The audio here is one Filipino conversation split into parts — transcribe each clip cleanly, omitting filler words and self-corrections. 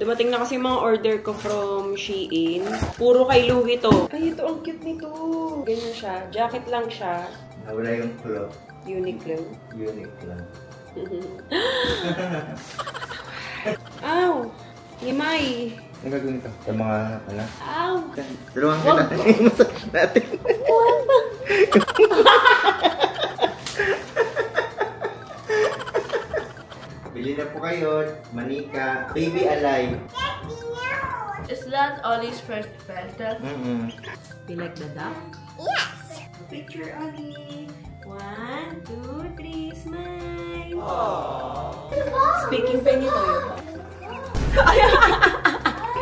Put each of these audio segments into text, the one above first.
Dumating na kasi yung mga order ko from Shein. Puro kay Louie to. Ay, ito ang cute nito. Ganyan siya. Jacket lang siya. Nawala yung cloth. Uniqlo. Uniqlo. Aw! Himay! Ang gagawin ito? Sa mga, ano? Aw! Dalawang kita. I-massage natin. Bili na po kayo. Manika. Baby alive. Is that Ollie's first pet? You like the duck? Yes! Picture, Ollie. 1, 2, 3, smile. Speaking penny Toyo pa.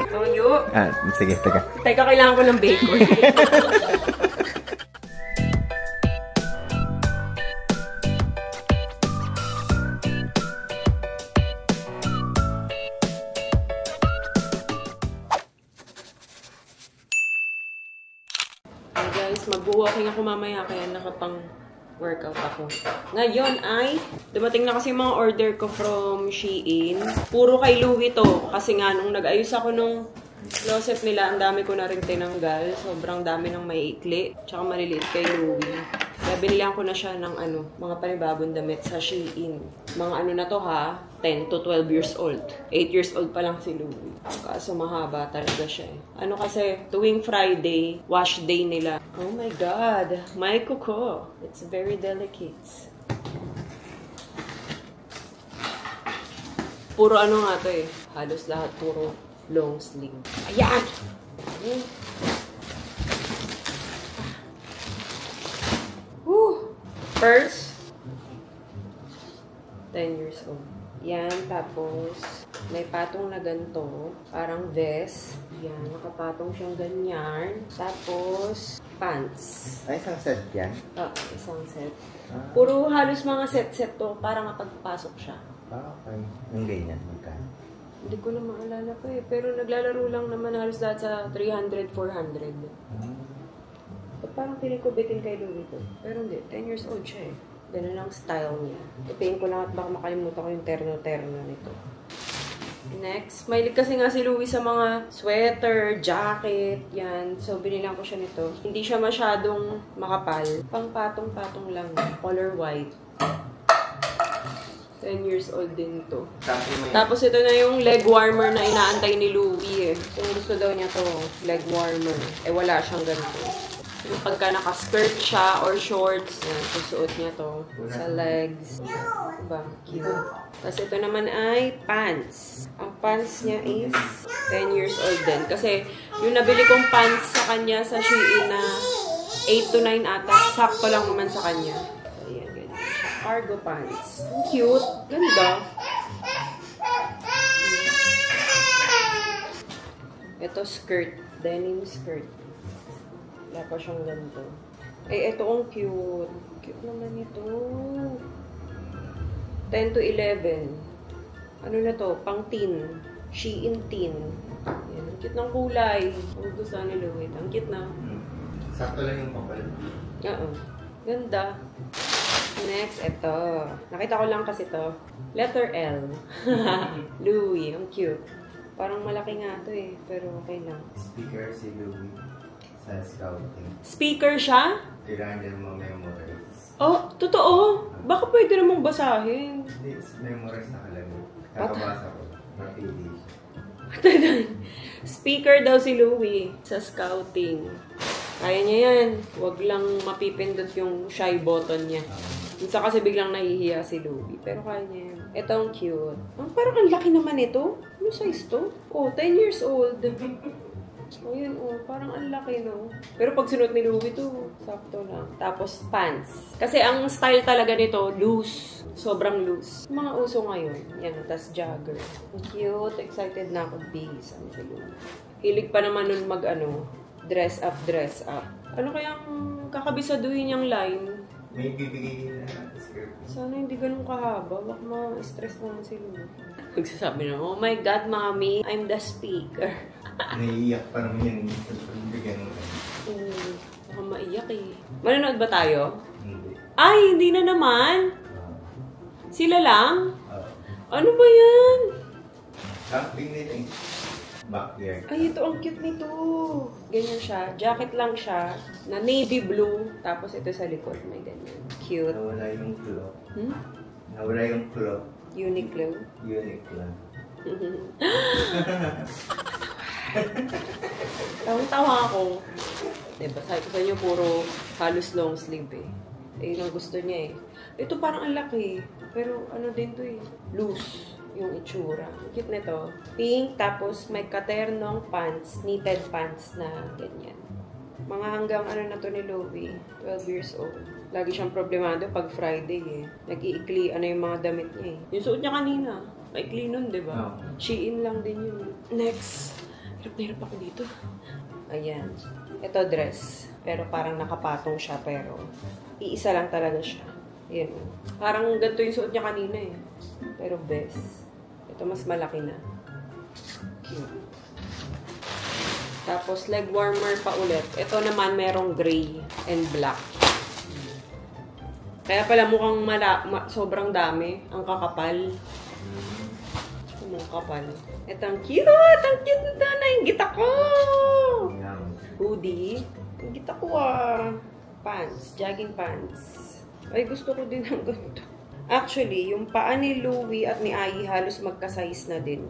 Toyo. Sige, teka. Teka, kailangan ko ng bacon. Guys, mag-walking ako mamaya kaya nakapang-workout ako. Ngayon ay, dumating na kasi mga order ko from Shein. Puro kay Louie to. Kasi nga, nung nag-ayos ako nung closet nila, ang dami ko na rin tinanggal. Sobrang dami ng maiikli. Tsaka maliliit kay Louie. Kaya binilihan ko na siya ng mga panibagong damit sa Shein. Mga ano na to ha, 10 to 12 years old. 8 years old pa lang si Louie. Kaso mahaba talaga siya eh. Ano kasi, tuwing Friday, wash day nila. Oh my God, my kuko. It's very delicate. Puro ano nga to eh. Halos lahat puro long sleeve. Ayan! First, 10 years old. Yan, tapos, may patong na ganito. Parang vest. Yan, nakapatong siyang ganyan. Tapos, pants. Ay, isang set yan? Oo, isang set. Puro halos mga set-set to para mapagpasok siya. Okay. Yung ganyan, magkano? Hindi ko na maalala pa eh. Pero naglalaro lang naman halos lahat sa 300, 400. Parang feeling ko bitin kay Louie to. Pero hindi, 10 years old siya eh. Ganun ang style niya. Ipain ko lang at baka makalimutan ko yung terno-terno nito. Next, mahilig kasi nga si Louie sa mga sweater, jacket, yan. So, binilang ko siya nito. Hindi siya masyadong makapal. Pang patong-patong lang. Color white. 10 years old din to. Tapos ito na yung leg warmer na inaantay ni Louie eh. So, gusto daw niya to, leg warmer. Eh, wala siyang ganito. Yung pagka naka-skirt siya or shorts, yan, susuot niya to sa legs. Diba? Cute. Tapos ito naman ay pants. Ang pants niya is 10 years old din. Kasi yung nabili kong pants sa kanya sa Shein na 8 to 9 ata, sakto lang naman sa kanya. So, yan, ganyan. Cargo pants. Ang cute. Ganda. Ito skirt. Denim skirt. Wala pa siyang ganito. Eh, ito ang cute. Cute naman ito. 10 to 11. Ano na to? Pang teen. Shein teen. Yan. Ang cute ng kulay. Ang gusto ni Louie. Ang cute na. Sakto lang yung kapal. Oo. Ganda. Next, ito. Nakita ko lang kasi to. Letter L. Louie. Ang cute. Parang malaki nga to eh. Pero okay lang. Speaker si Louie. Sa scouting. Speaker siya? Kailangan din mo memorize. Oh, totoo? Baka pwede namang basahin. Hindi, memorize na kalagay. Kakabasa ko. Napili siya. Speaker daw si Louie sa scouting. Kaya niya yan. Huwag lang mapipindot yung shy button niya. Minsan kasi biglang nahihiya si Louie. Pero kaya niya yan. Ito ang cute. Parang ang laki naman ito. Ano size to? Oh, 10 years old. Oh, yun, oh. Parang ang laki, no? Pero pag sinuot ni Louie to, sakto lang. Tapos, pants. Kasi ang style talaga nito, loose. Sobrang loose. Mga uso ngayon. Yan, tas jogger. Cute. Excited na ako, base. Ano si Louie? Hilig pa naman nun dress up, dress up. Ano kayang kakabisaduhin niyang line? May bibigay na skirt. Sana hindi ganun kahaba. Baka ma-stress naman si Louie. Magsasabi na, oh my God, mommy, I'm the speaker. Naiiyak pa naman yan sa pagbigyan mo. Baka maiyak eh. Manonood ba tayo? Hindi. Ay, hindi na naman. Sila lang? Ano ba yan? Camping nila eh. Backyard. Ay, ito ang cute nito. Ganyan siya. Jacket lang siya na navy blue. Tapos ito sa likod. May ganyan. Cute. Nawala yung claw. Hmm? Nawala yung claw. Uniqlo. Unique lang. Tawang-tawa ako. Diba, sabi ko sa inyo, puro halos long sleeve eh. Eh, yun ang gusto niya eh. Ito parang ang laki. Pero ano din to eh. Loose yung itsura. Ang cute nito. Pink, tapos may katernong pants, knitted pants na ganyan. Mga hanggang ano na to ni Louie, 12 years old. Lagi siyang problemado pag Friday eh. Nag-iikli, ano yung mga damit niya eh. Yung suot niya kanina, maikli nun, di ba? Shein lang din yun. Next. Hirap na hirap ako dito. Ayan. Ito dress. Pero parang nakapatong siya, pero iisa lang talaga siya. Ayan. Parang ganito yung suot niya kanina eh. Pero best. Ito mas malaki na. Cute. Tapos leg warmer pa ulit. Ito naman merong gray and black. Kaya pala mukhang sobrang dami. Ang kakapal. Ang kapal. Ito ang cute! Ang cute nito! Nainggit ako! Hoodie. Nainggit ako Pants. Jogging pants. Ay, gusto ko din ng ganito. Actually, yung paa ni Louie at ni Ai halos magka-size na din.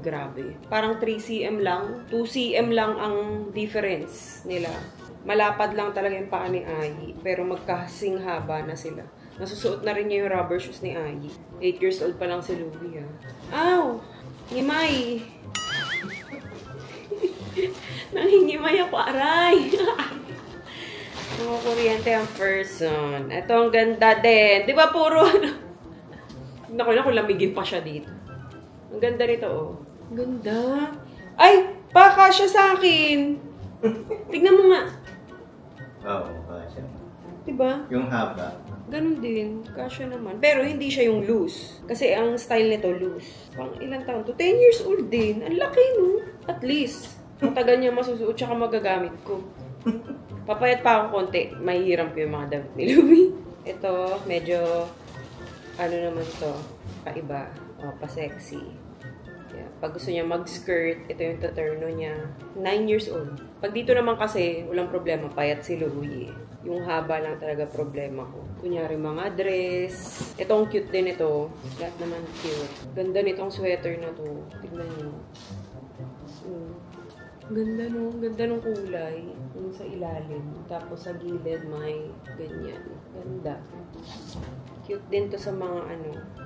Grabe. Parang 3 cm lang. 2 cm lang ang difference nila. Malapad lang talaga yung paa ni Ai. Pero magkasing haba na sila. Nasusuot na rin niya yung rubber shoes ni Ai. 8 years old pa lang si Louie Aw! Himay! Nanghingimay ako, aray! Mga kuryente ang person. Ito ang ganda din. Di ba puro ano? Naku, lamigin pa siya dito. Ang ganda rito, oh. Ang ganda. Ay! Pakasya sa akin! Tignan mo nga. Oo, kasya. Diba? Yung haba. Ganun din. Kasya naman. Pero hindi siya yung loose. Kasi ang style nito loose. Pang ilang taon to? 10 years old din. Ang laki, no? At least. Matagal niya masusuot tsaka magagamit ko. Papayat pa ako konti. Mahihiram ko yung mga damit ni Louie. Ito, medyo ano naman to, paiba. O, pa-sexy. Yeah. Pag gusto niya mag-skirt, ito yung taterno niya. 9 years old. Pag dito naman kasi, walang problema, payat si Louie. Yung haba lang talaga problema ko. Kunyari mga dress. Itong cute din ito. Lahat naman cute. Ganda nitong sweater na to. Tignan niyo. Ganda no? Ganda nung kulay. Yung sa ilalim. Tapos sa gilid may ganyan. Ganda. Cute din to sa mga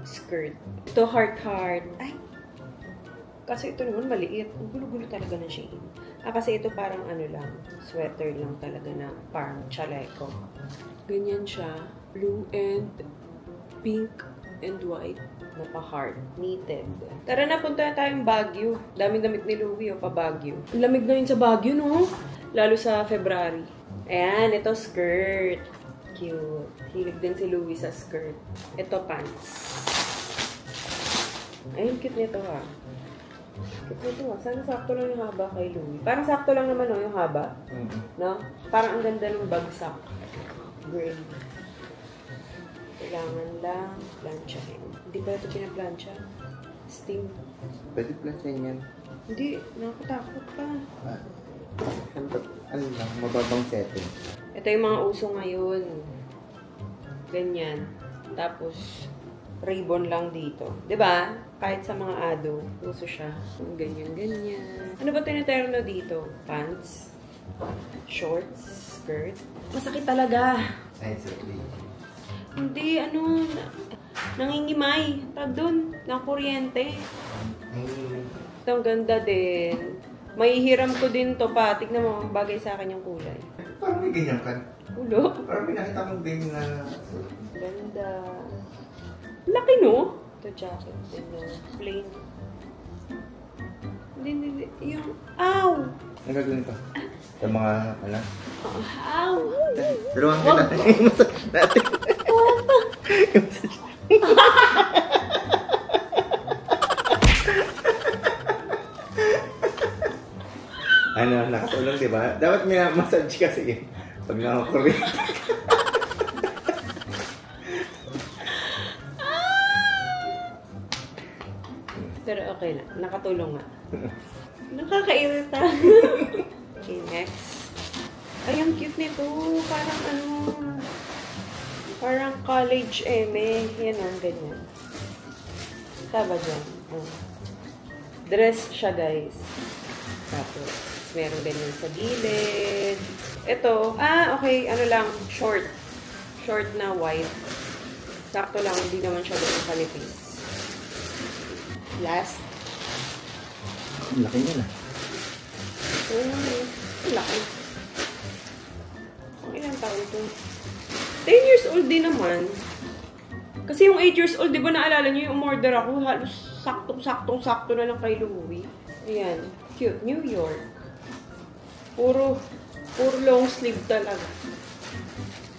skirt. Ito heart. Ay! Kasi ito naman maliit. Ang gulo-gulo talaga na Shein. Kasi ito parang lang. Sweater lang talaga na parang chaleco. Ganyan siya. Blue and pink and white. Napa-heart. Knitted. Tara na, punta na tayong Baguio. Daming damit ni Louie, pa Baguio. Ang lamig na yun sa Baguio, no? Lalo sa February. Ayan, ito skirt. Cute. Hilig din si Louie sa skirt. Ito pants. Ayun, cute nito Cute nito Sana sakto lang yung haba kay Louie. Parang sakto lang naman yung haba. No? Parang ang ganda ng bagsak. Gray. Kailangan lang planchahin. Hindi pa ito pinaplansya. Steam. Pwede plansyahin yan. Hindi. Nakakatakot pa. Ano lang, mababang setting. Ito yung mga uso ngayon. Ganyan. Tapos, ribbon lang dito. 'Di ba? Kahit sa mga ado, uso siya. Ganyan. Ano ba tinaterno dito? Pants? Shorts? Skirt? Masakit talaga. Sensitive. Hindi, nangingimay. Tag doon, ng kuryente. Ito, ang ganda din. Mahihiram ko din to pa. Tignan mo, bagay sa akin yung kulay. Parang may ganyan ka. Ulo. Parang may nakita kong ganyan na... Ganda. Laki, no? Ito, jacket. Plain. Hindi. Yung, ow! Ang gagawin ko? Sa mga, Ow! Dalawang kita. Yung massage natin. Yung massage nakatulong, diba? Dapat may massage kasi eh. Pag nakakuryente. Pero Okay na. Nakatulong nga. Nakakairita. Okay, next. Ay, ang cute nito. Parang ano, parang college eme. Yan ang ganyan. Taba dyan. Oh. Dress siya, guys. Tapos, meron ganyan sa gilid. Ito, okay, ano lang, short. Short na white. Sakto lang, hindi naman siya doon kanipis. Last. Laki niya na. Laki. Ang ilang taon to? 10 years old din naman. Kasi yung 8 years old, di ba naalala niyo yung umorder ako? Halos saktong-sakto na lang kay Louie. Ayan. Cute. New York. Puro long sleeve talaga.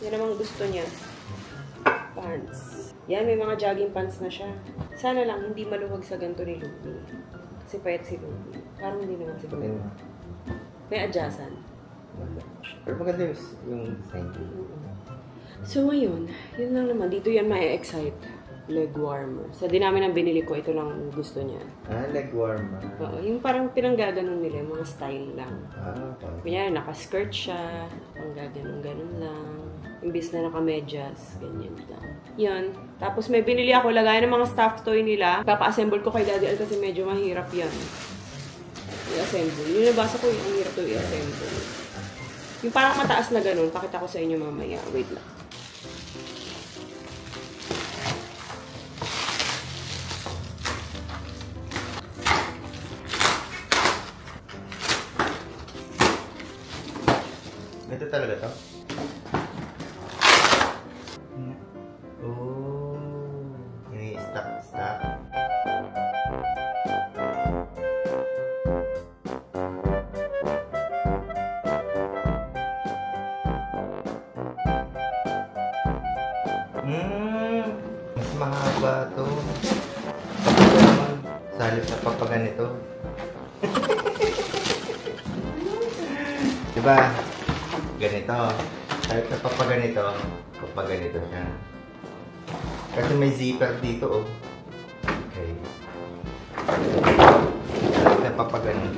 Yan namang gusto niya. Pants. Yan, may mga jogging pants na siya. Sana lang hindi maluwag sa ganito ni Louie. Kasi payat si Louie. Parang hindi naman si Louie. May adjustan. Pero maganda yung design. So ngayon, yun lang naman. Dito yan ma-excite. Leg warmer. Sa dinami ng binili ko, ito lang ang gusto niya. Leg warmer. Oo, yung parang pinanggaganon nila, yung mga style lang. Okay. Kunyari, naka-skirt siya, panggaganon-ganon lang. Imbis na naka-medyas, ganyan lang. Yun. Tapos may binili ako, lagayan ng mga stuffed toy nila. Papa-assemble ko kay Daddy Al kasi medyo mahirap yan. I-assemble. Yung nabasa ko, yung hirap to i-assemble. Yung parang mataas na ganun, pakita ko sa inyo mamaya. Wait lang. Ito talaga to? Oh, ini stack. Mas mahaba to. Salip na papaganito. Diba? Ganito. Kahit na papaganito siya. Kasi may zipper dito, oh. Okay. Kahit na papagarning.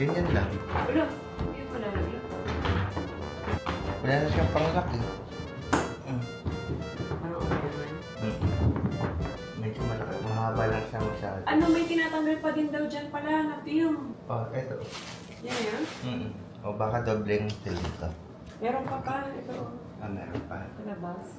Ganyan lang. Wala. Hindi ko lalagyan. Wala na siyang panglak eh. Parang okay naman. Medyo malaki. Mahaba lang siya masyado. Ano, may tinatanggal pa din daw dyan pala na film. Oh, eto. Yan yan. O baka dobleng til dito. Meron pa pa. Ito. Meron pa. Sa labas.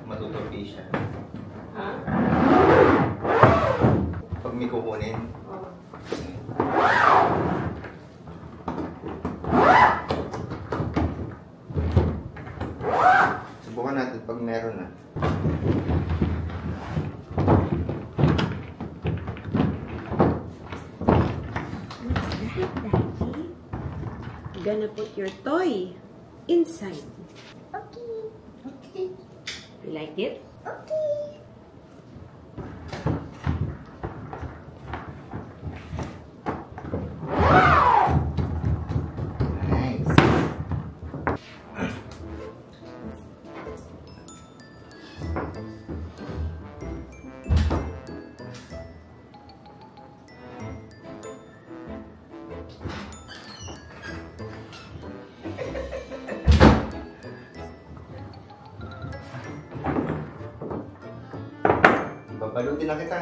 Matutupi siya. Ha? Pag may kukunin. Oo. Subukan natin pag meron na. Gonna put your toy inside. Okay. You like it? Okay. Nice. Babalutin na kita.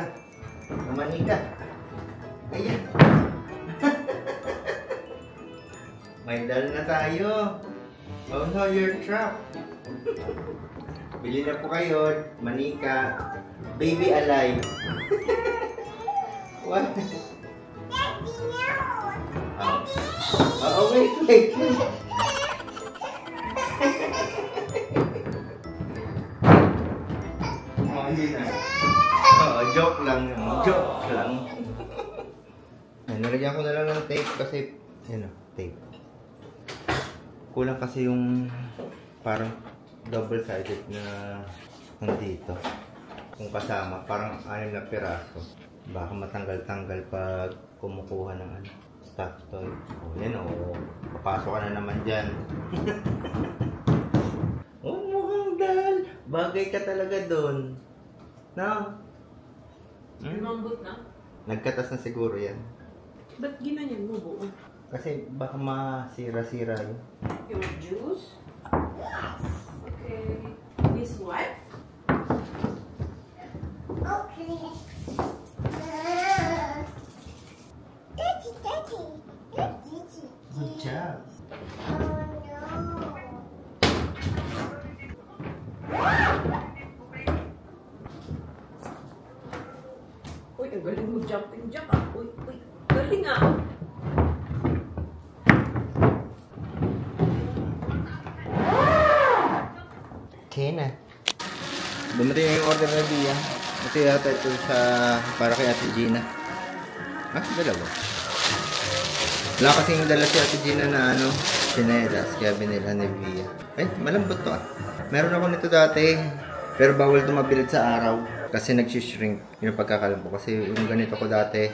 Namanika. Ayan. May dal na tayo. Oh no, you're trapped. Bili na po kayo. Manika. Baby alive. What? Daddy, Oo, wait. Oh, hindi na. Oo, joke lang yun. Joke lang. Ay, nalagyan ko na lang ng tape kasi, yun o, tape. Kulang kasi yung parang double-sided na nandito. Kung kasama, parang 6 na piraso. Baka matanggal-tanggal pag kumukuha ng stuff toy. O, yan o. Papasok ka na naman dyan. Oh, mukhang dal. Bagay ka talaga doon. No? Lumambot na? Nagkatas na siguro yan. Ba't ginanyan mo buo? Kasi baka masira-sira yun. Your juice? Okay. This what? Okay. Daddy. Good job. Oh no. Uy, ang galing mo jumping jack ah. Uy, galing ah. Okay na. Dumating na yung order na Bia. Ito yata ito sa para kay Ate Gina. Dalawa. Wala kasing dala si Ate Gina na sinelas. Kaya binila ni Bia. Ay, malambot to ah. Meron ako nito dati. Pero bawal ito mabilid sa araw. Kasi nag-shrink. Yung pagkakalam ko. Kasi yung ganito ko dati,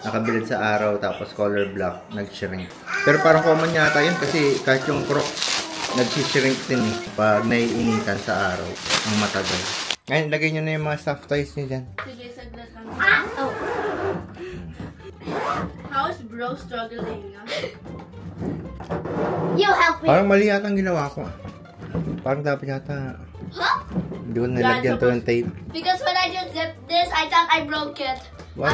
nakabilid sa araw. Tapos color black, nag-shrink. Pero parang common yata yun. Kasi kahit yung Crocs, nag-shrink din eh. Pag naiinitan sa araw. Ang matagal. Ngayon, lagay nyo na yung mga soft toys nyo dyan. Sige, saglit lang. Oh. How's bro struggling? You help me. Parang mali yata ang ginawa ko ah. Parang dapat yata. Huh? Hindi ko nalagyan to ng tape. Because when I just zipped this, I thought I broke it. What?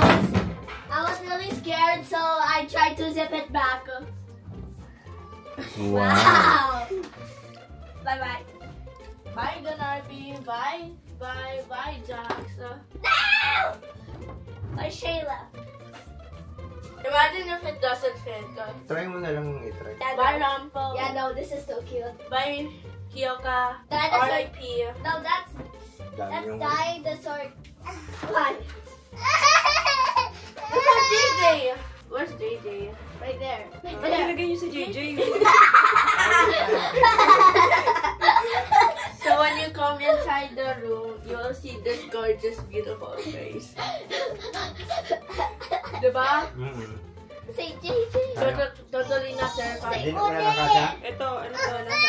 I was really scared, so I tried to zip it back. Wow. Bye-bye. Bye, Ganarby. Bye, Jax. No! Or Shayla. Imagine if it doesn't fit. Try mo na lang i-try. Bye, Rampo. Yeah, no, this is so cute. Bye, Kyoka. That is R.I.P. No, that's Dami yung... dinosaur. What? Look at JJ. Where's JJ? Right there. Right Ano there. nilagay niyo si JJ? So when you come inside the room, you will see this gorgeous, beautiful face. Diba? Say JJ. Totally not terrifying. Hindi ko na nakasa. Ito, ano to? Nasa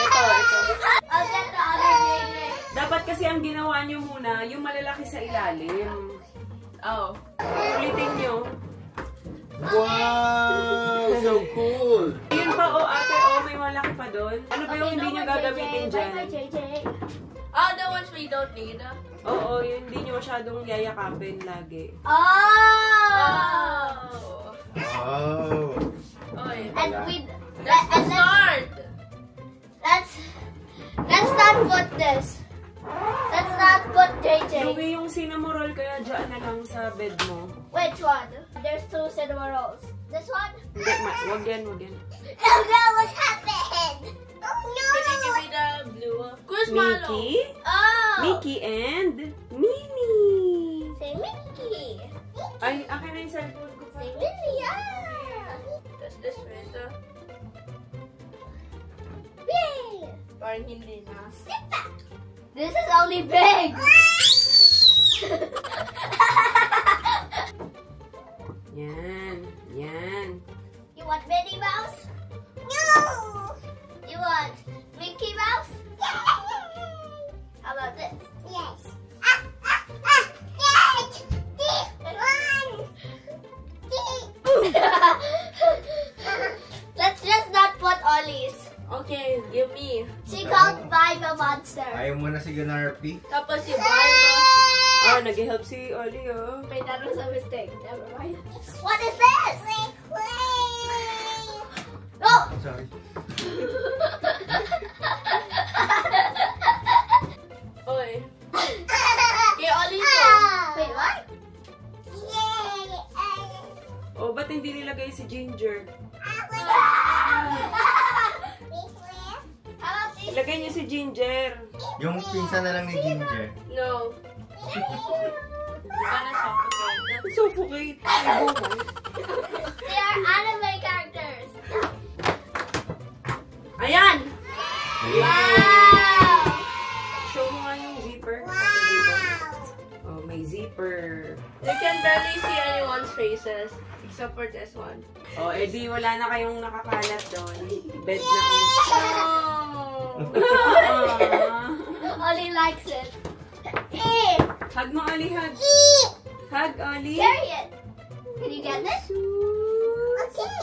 Ito. I'll get the other JJ. Dapat kasi ang ginawa niyo muna, yung malalaki sa ilalim. Oh. Ulitin niyo. Wow! So cool! Yun pa, ate, may malaki pa doon. Ano ba yung hindi niyo gagamitin dyan? Bye, JJ. Oh, the ones we don't need. Oo, yun hindi niyo masyadong yayakapin lagi. Oh! Oh! Okay. And we Let's start! let's not put this. Let's not put JJ. Louie, yung cinnamon roll kaya dyan na lang sa bed mo. Which one? There's 2 cinnamon rolls. This one? Hindi, wag yan. Oh no, what happened? Oh no! Can you give me the blue? Who's Malo? Mickey? Oh! Mickey and Minnie. Say Mickey. Ay, akin na yung cellphone ko pa. Say Minnie, yeah! That's this right? Yay! Parang hindi na. Sit back. This is only big. Yan. You want Minnie Mouse? No! You want Mickey Mouse? How about this? Yes. Let's just not put Ollie's. Okay, give me. She called Vibe a monster. Ayaw mo na si Ganarpi? Tapos si Barba. Nag-help si Oli, oh. Wait, that was a mistake. Never mind. What is this? Oh! Sorry. Oy. Kay Oli to. Wait, what? Yay! Ba't hindi nilagay si Ginger? How about this? Ilagay niyo si Ginger. Yung pinsan na lang ni Ginger. No. Gonna suffocate. Suffocate. Ay, buhay. They are anime characters. Ayan! Wow! Show mo nga yung zipper. Oh, may zipper. You can barely see anyone's faces except for this one. Oh, edi wala na kayong nakakalat doon. Bed na ulit. Oh. Ollie likes it. Hug mo, Oli, hug. Hug, Oli. Carry it. Can you get this? Okay.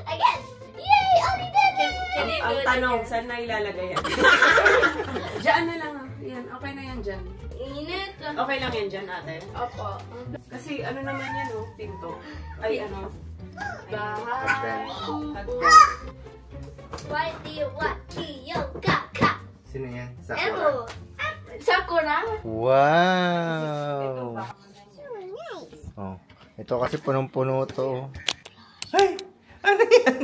I guess. Yay! Ollie did it! Can you do Ang it tanong, again? saan na ilalagay yan? Diyan na lang. Yan, okay na yan dyan. Init. Okay lang yan dyan, ate. Opo. Kasi ano naman yan, oh, pinto. Ay, ano. Bahay. Hagdan. Why do you want Kyoka? Sino yan? Sakura. Emerald. Sakura. Wow! So nice. Oh, ito kasi punong-puno to. Ay! Ano yan?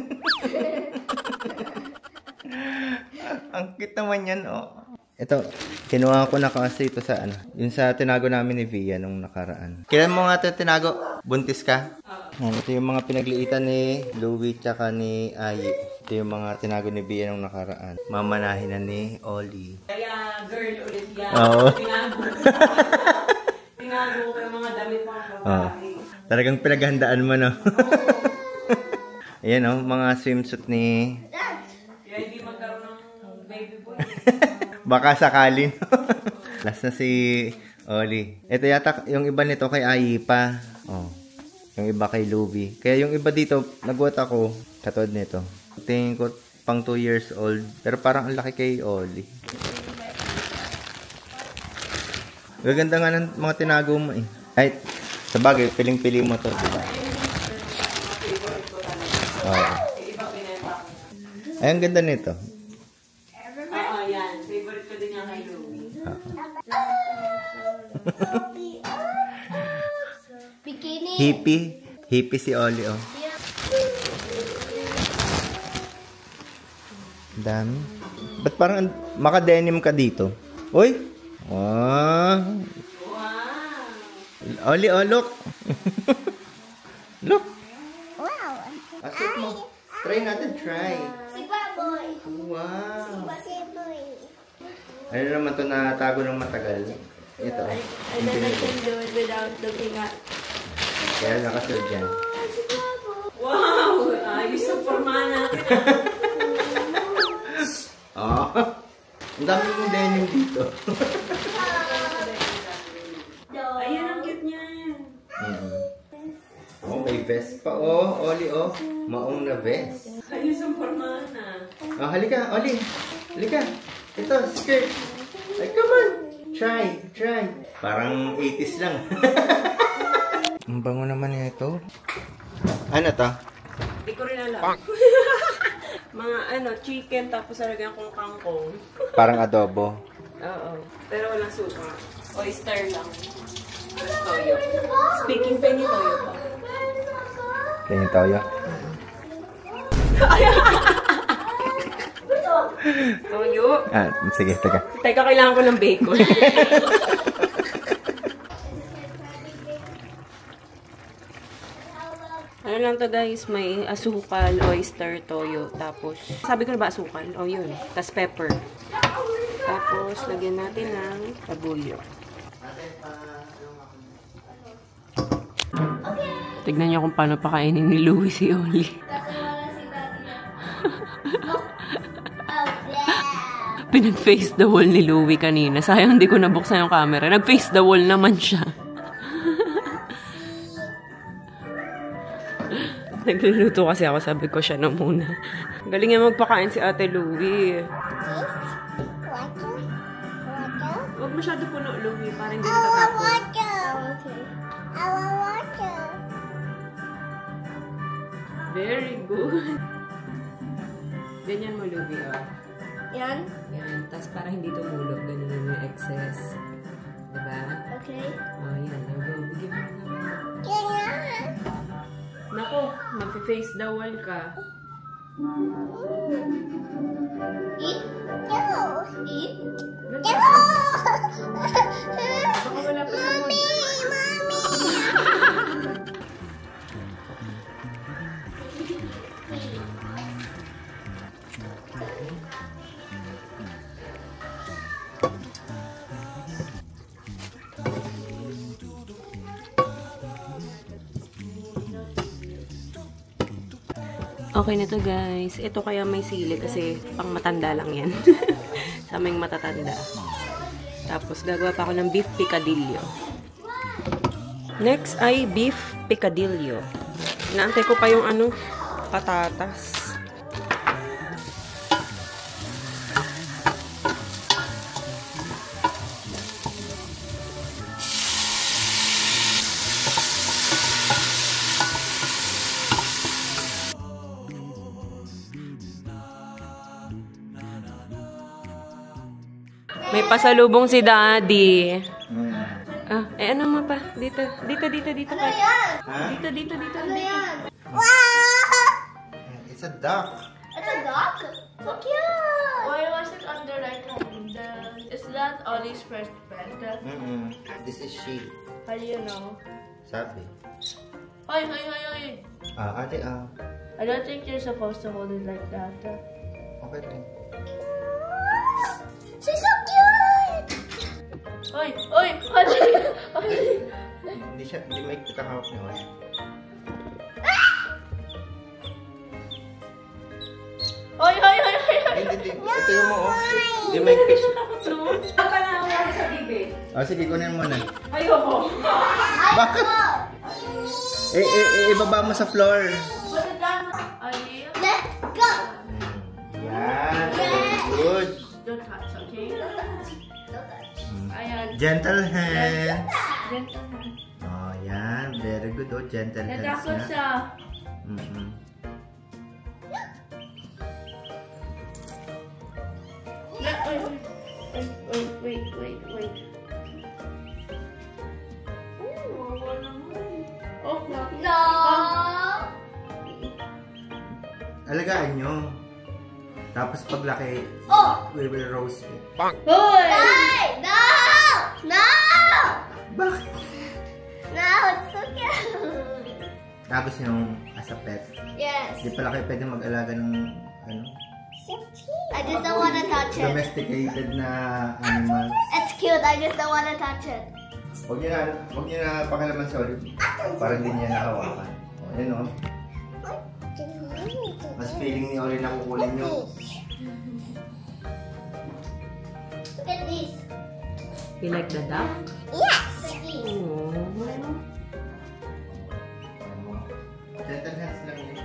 Ang cute naman yan, oh. Ito, kinuha ko na kasi ito sa ano. Yung sa tinago namin ni Via nung nakaraan. Kailan mo nga ito tinago? Buntis ka? Ito yung mga pinagliitan ni Louie tsaka ni Ayi. Ito yung mga tinago ni Via nung nakaraan. Mamanahin na ni Ollie. Kaya, girl, ulit yan. Oo. Tinago. Tinago ko yung mga damit mga babae. Talagang pinaghandaan mo, no? Ayan, oh, mga swimsuit ni... Kaya hindi magkaroon ng baby boy. Baka sakali. Last na si Ollie. Ito yata, yung iba nito kay Ayi pa. Oh. Yung iba kay Louie. Kaya yung iba dito, nagwat ako. Katod nito. Tingin ko pang 2 years old. Pero parang ang laki kay Ollie. Gaganda nga ng mga tinago mo eh. Ay, sabagay, piling-pili mo to. Diba? Oh. Ay, ang ganda nito. Oo, yan. Favorite ko din yung kay Louie. Bikini. Hippie si Ollie, oh. Dami. Ba't parang maka-denim ka dito? Uy! Wow! Wow! Ollie, oh, look! Look! Wow. Asip mo. Try natin, try. Si Baboy. Wow! Si Baboy. Ano naman to na tago ng matagal? Ito. And then I can do it without looking at. Kaya nakasunod dyan. Si Baboy. Wow! Ayos ang forma natin. Oh. Ang dami mong denim dito. Ayan ang cute niyan. Oh, may vest pa. Oh, Ollie, oh. Maong na vest. Ayos ang forma na. Oh, halika, Ollie. Halika. Ito, skirt. Ay, come on. Try. Parang 80s lang. Ang bango naman ito. Ano to? Hindi ko rin alam. Mga ano, chicken tapos saragyan kong kangkong. Parang adobo. Oo. Pero walang suka. Oyster lang. Tapos toyo. Speaking penny toyo pa. Ganyan tayo. Toyo. Ah, sige, teka. Teka, kailangan ko ng bacon. Ano lang to guys, may asukal, oyster, toyo, tapos, sabi ko na ba asukal? O yun, tapos pepper. Tapos, lagyan natin ng pabuyo. Tignan niyo kung paano pakainin ni Louie si Oli. Kasi wala si Daddy. Oh, yeah. Pinag-face the wall ni Louie kanina. Sayang hindi ko nabuksan yung camera. Nag-face the wall naman siya. Nagluluto kasi ako, sabi ko siya na muna. Galing nga magpakain si Ate Louie. Water? Huwag masyado puno, Louie, para hindi I want natatapon. water. Okay. I want water. Very good. Ganyan mo, Louie, oh. Yan? Yan. Tapos para hindi tumulog, ganun yung excess. Diba? Okay. Oh, yan. Bigyan mo Oh, mag-face the wall ka. Eat. No. Eat. No. Baka wala pa sa mood. Okay na to guys. Ito kaya may sili kasi pang matanda lang yan. Sa aming matatanda. Tapos gagawa pa ako ng beef picadillo. Next ay beef picadillo. Inaantay ko pa yung ano, patatas. May pasalubong si Daddy. Ah, ano nga pa? Dito pa. Ha? Dito. It's a duck. It's a dog. So cute. Why was it under like is that Ollie's first pet? This is she. How do you know? Sabi. Oi. Ate, I don't think you're supposed to hold it like that. okay rin. She's so cute. Oi, Ollie. Hindi may kitahawak niyo. Oi. Hindi. Ito yung mo, Hindi may fish. sa bibi. Sige, kunin mo na. Ayoko. Bakit? Ibaba mo sa floor. Put it down, Ollie. Let's go. Yan. Good. Don't touch, okay? Ayan. Gentle hands. Gentle. Oh, yan. Very good. Oh, gentle hands Natakot na. siya. Wait. Oh, No. Alagaan nyo. Tapos paglaki, we will roast it. Hoy! Hey, no. Bakit? No, it's so cute. Tapos yung as a pet. Yes. Di pala kayo pwede mag-alaga ng ano, I just don't want to touch it. domesticated na animals. It's cute. I just don't want to touch it. Huwag nyo na pakilaman sa ulit. Para hindi niya nakawakan. O, yun o. Mas feeling ni Oli na kukunin nyo. Look at these. You like the duck? Yes. Look at these. Gentle hands lang yun.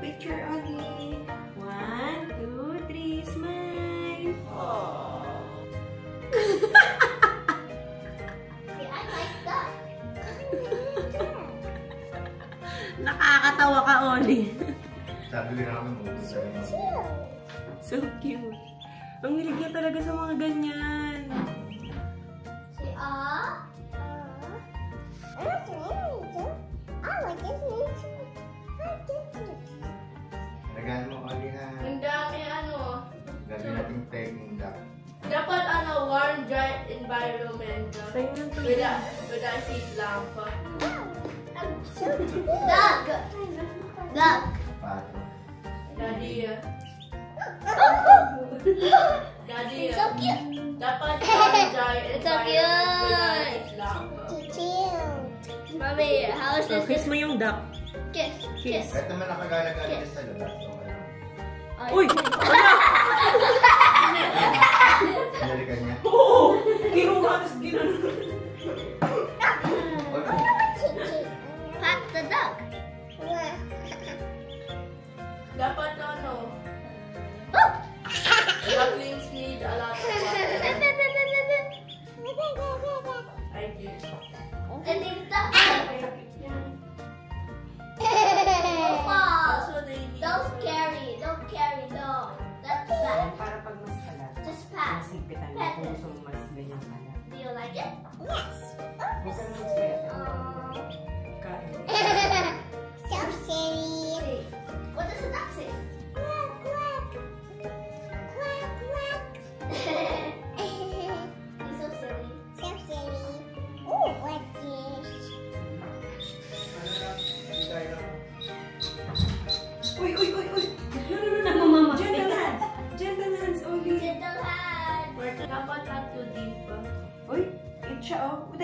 Picture on me. 1, 2, 3, smile. See, I like that. Nakakatawa ka, Oli. Sabi ko na kami mo. So cute. Ang hilig niya talaga sa mga ganyan. See, Lagaan mo, Oli ha. Ang dami Gagawin natin pegging duck. dapat warm, dry environment. Sa'yo na to. Without heat lamp. Duck. Pato. Daddy. It's so cute. Dapat warm, dry It's so environment without cute. heat lamp. Mommy, how is So, this? kiss mo yung duck. Kiss. Kahit naman nakagana-gana sa labas. Okay. Uy! Hinalikan niya. Oo! Kinuha, tapos ginanon. Pat the duck. Dapat ducklings need a lot of water. I do. And then duck. Also, they need Don't carry, no. That's bad. Para pag mas kalat, Just pass. masigpitan mo Pet kung it. gusto mo mas ganyan kalat. Do you like it?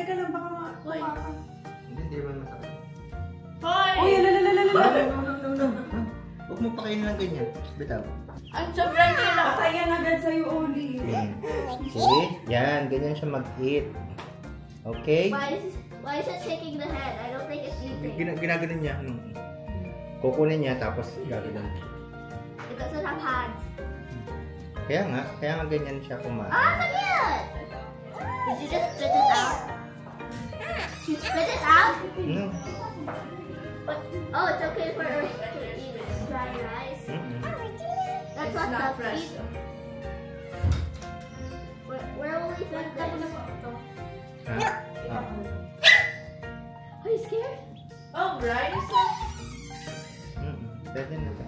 teka lang, baka Hoy. Hindi naman masakit. Hoy! Uy, lalalala. No. Huwag mo pakainin lang ganyan. Bitaw. Ang sobrang kailangan. Patayan agad sa'yo, Oli. See? Yan, ganyan siya mag-eat. Okay? Why is it shaking the head? I don't think it's eating. Ginaganon niya. Kukunin niya, tapos gaganon. It doesn't have hands. Kaya nga ganyan siya kumain. Ah, so cute! Did you just spit it out? She spit it out? No. But, oh, it's okay for her to eat dry rice. That's It's what not the fresh. feet. Where will we put this? Are you scared? Oh, rice? Pwede na ba?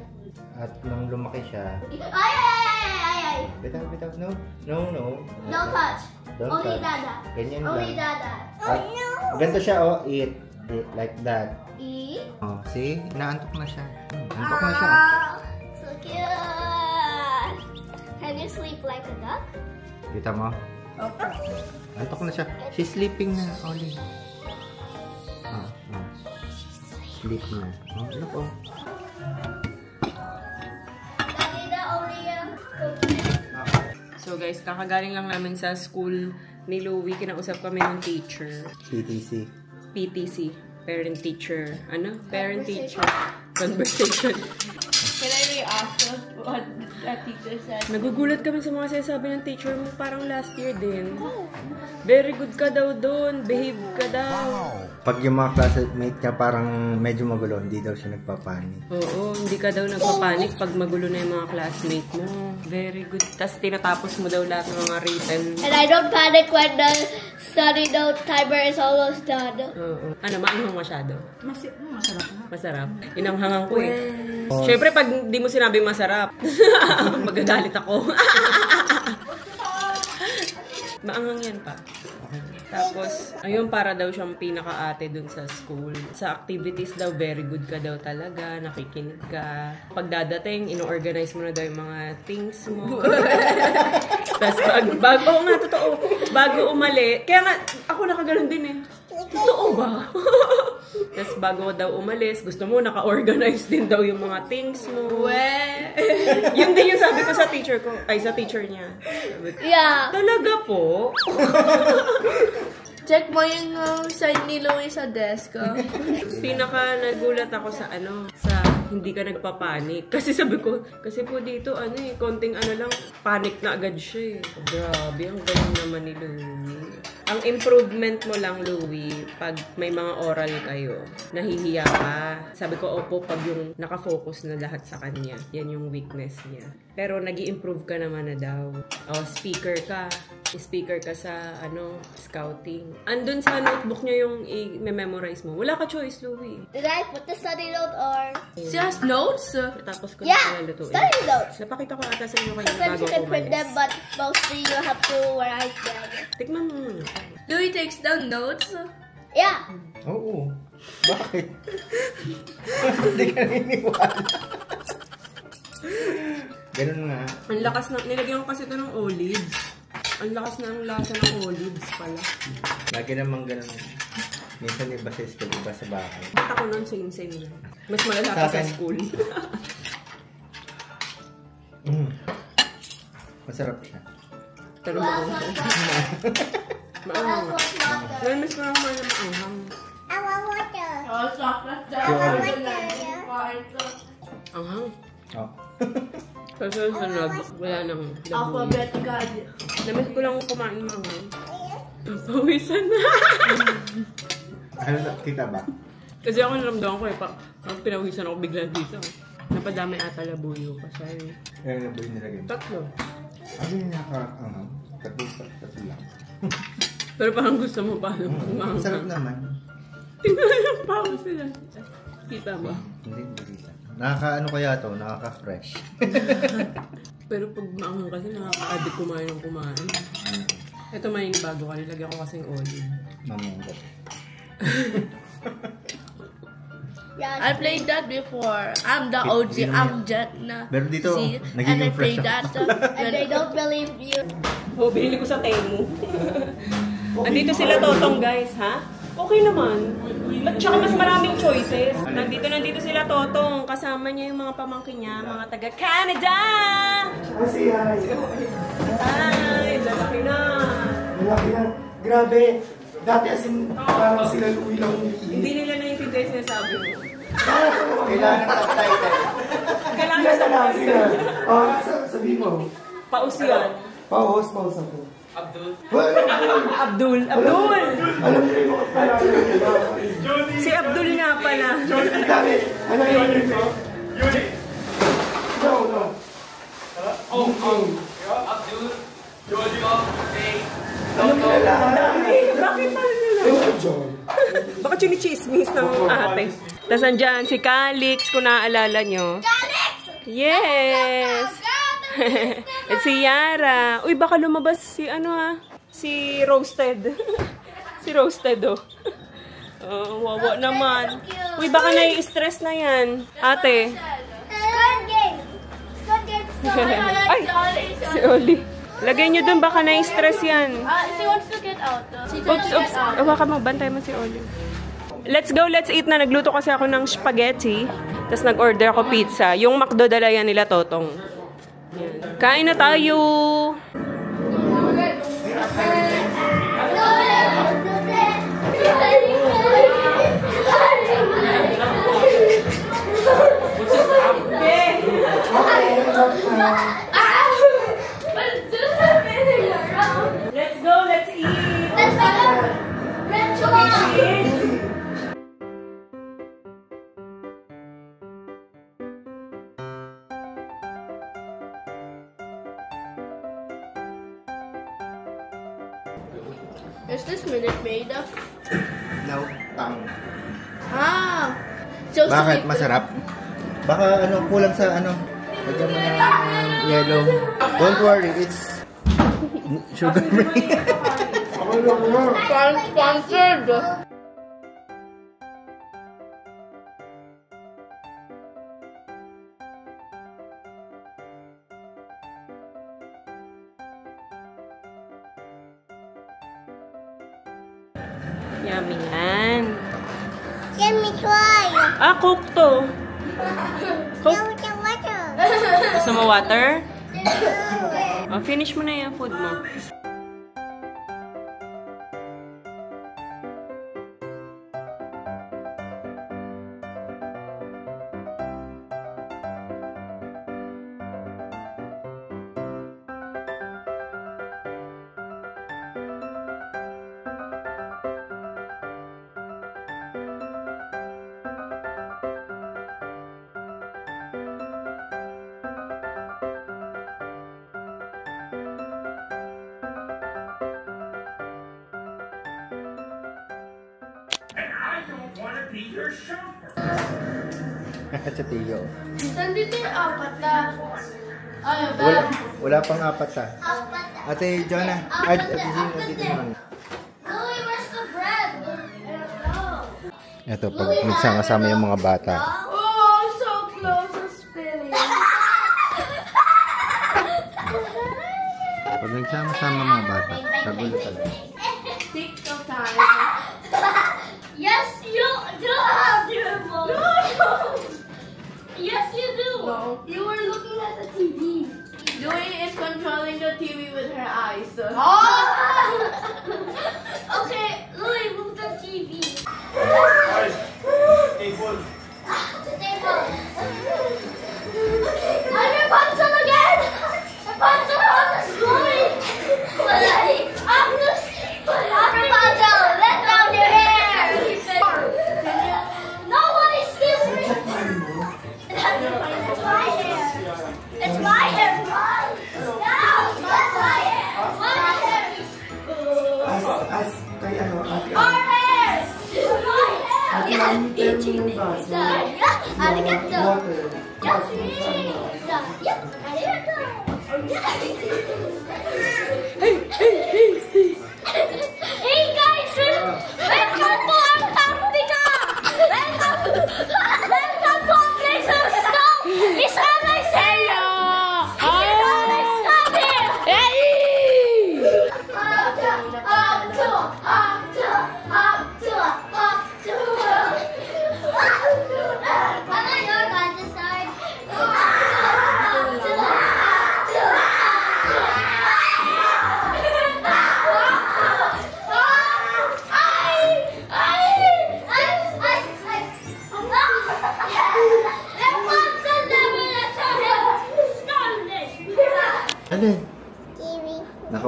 At nung lumaki siya, Ay! bitaw. No. No touch. Don't Only touch. Dada. Ganyan Only lang. Dada. At ganito siya, eat. Like that. Eat. Oh, see? Naantok na siya. Antok na siya. So cute. Can you sleep like a duck? Kita mo? Antok na siya. She's sleeping na, Oli. Sleep na. Look, Daddy, the only cookie. So guys, kakagaling lang namin sa school ni Louie. Kinausap kami ng teacher. PTC. Parent-teacher. Ano? Parent-teacher. Conversation. Can I react to what that teacher said? Nagugulat kami sa mga sinasabi ng teacher mo. Parang last year din. Very good ka daw doon. Behave ka daw. Pag yung mga classmate niya parang medyo magulo, hindi daw siya nagpapanik. Oo, hindi ka daw nagpapanik pag magulo na yung mga classmate mo. Very good. Tapos tinatapos mo daw lahat ng mga written. And I don't panic when the study note timer is almost done. Oo. Ano, maanghang masyado? Masarap na. Masarap. Inanghangan ko eh. Siyempre, pag di mo sinabi masarap, magagalit ako. Maanghang yan pa. Tapos, ayun, para daw siyang pinaka-ate dun sa school. Sa activities daw, very good ka daw talaga, nakikinig ka. Pag dadating, ino-organize mo na daw yung mga things mo. Tapos, bago umali, kaya nga, ako nakaganon din eh. Totoo ba? Tapos, bago daw umalis, gusto mo, naka-organize din daw yung mga things mo. Yun din yung sabi ko sa teacher ko, ay sa teacher niya. Sabi ko, Yeah. talaga po? Check mo yung sign ni Louie sa desk. Pinaka nagulat ako sa sa hindi ka nagpapanik. Kasi sabi ko, kasi po dito, konting lang, panic na agad siya eh. Grabe, ang galing naman ni Louie. Ang improvement mo lang, Louie, pag may mga oral kayo, nahihiya ka. Sabi ko, opo, pag yung nakafocus na lahat sa kanya, yan yung weakness niya. Pero nag-i-improve ka naman na daw. Speaker ka. Speaker ka sa, scouting. Andun sa notebook niya yung i-memorize mo. Wala ka choice, Louie. Did I put the study note or? She has notes? Tapos ko na Yeah, lutuin. study notes. Napakita ko ata sa inyo kanina Sometimes bago you ako can print umalis. them, but mostly you have to write them. Tikman mo muna. Louie takes down notes? Yeah. Oo. Bakit? Hindi ka naniniwala. Ganun nga. Ang lakas na, nilagyan ko kasi ito ng olives. Ang lakas na ang lasa ng olives pala. Lagi naman ganun. Minsan iba sa school, iba sa bahay. Ba't ako nun same lang. Mas malala pa sa Sa akin. school. Masarap siya. Pero maanghang. Maanghang. Namiss ko lang mga na maanghang. I want water. Oh, chocolate Sure. Anghang. Oh. Sa susunod, wala nang labuyo. Alphabet God. Namiss ko lang kumain maanghang. Pawisan na. Ano na, kita ba? Kasi ako naramdaman ko parang pinawisan ako bigla dito. Napadami ata labuyo pa siya eh. Ano na ba yung nilagay? 3. Ano yung tatlo lang. Pero parang gusto mo pa nung Masarap kumain. naman. Tingnan yung pao sila. Kita ba? Hindi kita. Nakaka-ano kaya to? Nakaka-fresh. Pero pag maanghang kasi nakaka-addict kumain ng kumain. Ito may bago ka. Nilagyan ko kasing olive. Mamunggo. Yeah. I played that before. I'm the OG. I'm Jet na. Pero dito, See? nagiging And I fresh played ako. that. And they don't believe you. Oh, binili ko sa Temu. Andito sila Totong, guys, ha? Okay naman. At saka mas maraming choices. Nandito sila Totong. Kasama niya yung mga pamangkin niya, mga taga-Canada! Hi! Lalaki na! Malaki na. Grabe. Dati asin parang sila Louie lang umiihi. Hindi nila naiintindihan yung sinasabi mo. Kailangan ng subtitle. Kailangan Ilan na lang sila. Sabi mo. paus yan. Paus ako. Abdul. Alam niyo yung pala. Si Abdul nga pala. Ang dami. Ano yun? Yuri. No. Abdul, Jojo, Faye, Ano nila? Bakit tayo nila? Yung John. Baka chinichismis ng ate. Tapos andyan si Calix, kung naaalala nyo. Yes! At si Yara. Uy, baka lumabas si si Roasted. Si Roasted, oh. Wawa naman. Uy, baka nai-stress na yan. Ate. Squid Game. Squid Game. Ay, si Oli. Lagay nyo dun, baka nai-stress yan. She wants to get out. Oops. Baka magbantay mo si Oli. Let's go, let's eat na. Nagluto kasi ako ng spaghetti. Tapos nag-order ako pizza. Yung McDo dala yan nila Totong. Yan. Kain na tayo! Let's go, let's eat! Let's go. Let's go. Is this Minute Maid? No, tang. Ah! So Bakit? sweet. Masarap? Baka kulang sa lagyan mo ng yellow. Don't worry, it's sugar free. Sponsored! Yummy yan. Let me try. Coke to. Coke? With the water. Gusto mo water? Finish mo na yung food mo. Sa tiyo. Nandito yung apat na. Ay, Wala pang apat ah. Ate Jonah, Ate Gina, dito naman. Louie, where's the bread? Ito, pag nagsama-sama yung mga bata. Oh, so close to spilling. Pag nagsama-sama mga bata, kagulo talaga. Take some time. Yes, you do have the remote. Yes, you do. No. You were looking at the TV. Louie is controlling the TV with her eyes. Okay, Louie, move the TV. Table. The table. I'm Rapunzel again. Rapunzel on the Louie. Rapunzel, let down your hair. No one is stealing it. It's my hair. It's my hair. Run. No, that's my hair. My hair. As kay ate. Our hair. My hair. Ate, Yeah, ang termo itchy. ng baso. Yeah, arigato. Water. Yes, please. Yeah, arigato. Hey guys, welcome to Antarctica. Welcome to a place of snow. It's not like Hello. It's not like snow here. Hey.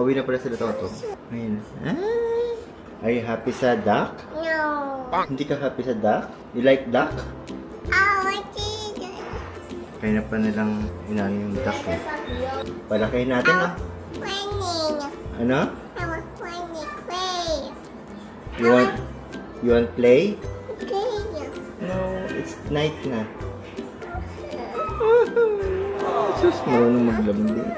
Pauwi na pala sila Toto. Ayun. Are you happy sa duck? No. Hindi ka happy sa duck? You like duck? Oh, I did. Kaya na pa nilang inano yung duck eh. Palakayin natin ah. Playing. Ano? I was playing clay. You want play? Play. No, it's night na. Sus, marunong maglambing.